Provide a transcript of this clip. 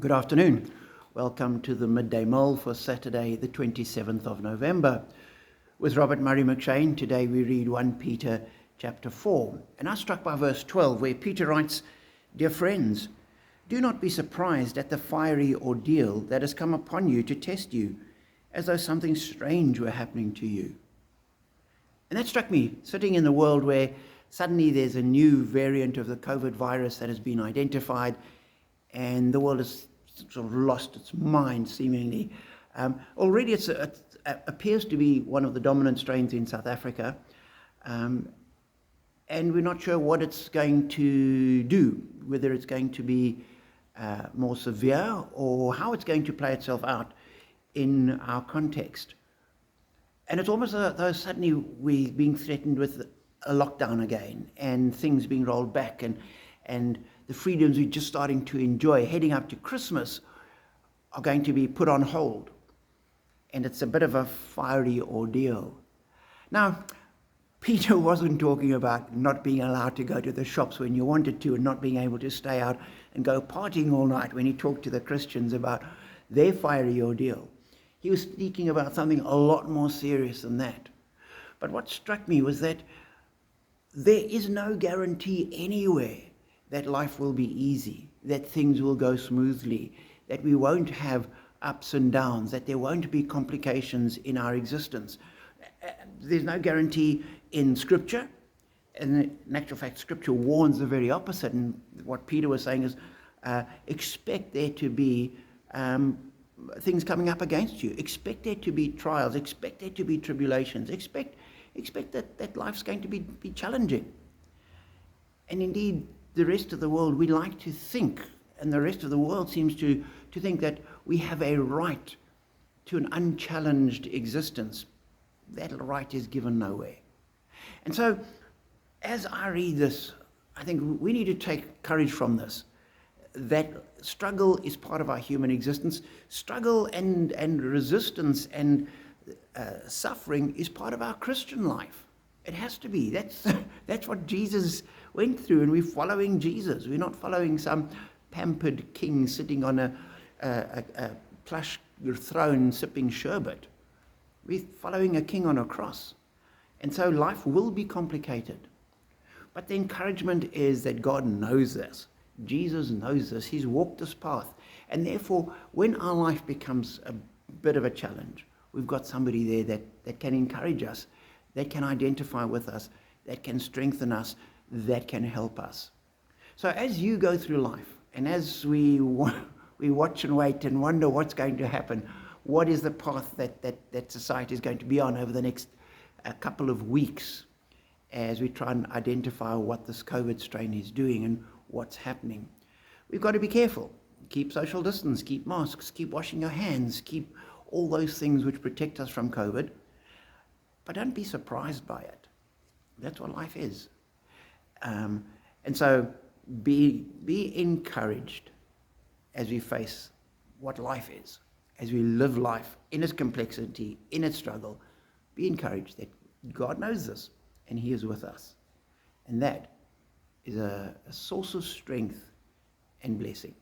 Good afternoon. Welcome to the Midday Mull for Saturday, the 27th of November. With Robert Murray McShane, today we read 1 Peter chapter 4. And I'm struck by verse 12, where Peter writes, "Dear friends, do not be surprised at the fiery ordeal that has come upon you to test you, as though something strange were happening to you." And that struck me, sitting in the world where suddenly there's a new variant of the COVID virus that has been identified, and the world has sort of lost its mind, seemingly. Already it appears to be one of the dominant strains in South Africa, and we're not sure what it's going to do, whether it's going to be more severe or how it's going to play itself out in our context. And it's almost though suddenly we're being threatened with a lockdown again, and things being rolled back, and the freedoms we're just starting to enjoy heading up to Christmas are going to be put on hold. And it's a bit of a fiery ordeal. Now, Peter wasn't talking about not being allowed to go to the shops when you wanted to and not being able to stay out and go partying all night when he talked to the Christians about their fiery ordeal. He was speaking about something a lot more serious than that. But what struck me was that there is no guarantee anywhere that life will be easy, that things will go smoothly, that we won't have ups and downs, that there won't be complications in our existence. There's no guarantee in Scripture. And in actual fact, Scripture warns the very opposite. And what Peter was saying is, expect there to be things coming up against you. Expect there to be trials. Expect there to be tribulations. Expect that life's going to be challenging. And indeed, the rest of the world, we like to think, and the rest of the world seems to think that we have a right to an unchallenged existence. That right is given nowhere. And so, as I read this, I think we need to take courage from this, that struggle is part of our human existence. Struggle and resistance and suffering is part of our Christian life. It has to be. That's what Jesus went through, and we're following Jesus. We're not following some pampered king sitting on a plush throne sipping sherbet. We're following a king on a cross. And so life will be complicated. But the encouragement is that God knows this. Jesus knows this. He's walked this path. And therefore, when our life becomes a bit of a challenge, we've got somebody there that can encourage us, that can identify with us, that can strengthen us, that can help us. So as you go through life, and as we watch and wait and wonder what's going to happen, what is the path that society is going to be on over the next couple of weeks, as we try and identify what this COVID strain is doing and what's happening, we've got to be careful. Keep social distance, keep masks, keep washing your hands, keep all those things which protect us from COVID. But don't be surprised by it. That's what life is. And so be encouraged as we face what life is, as we live life in its complexity, in its struggle. Be encouraged that God knows this and He is with us. And that is a source of strength and blessing.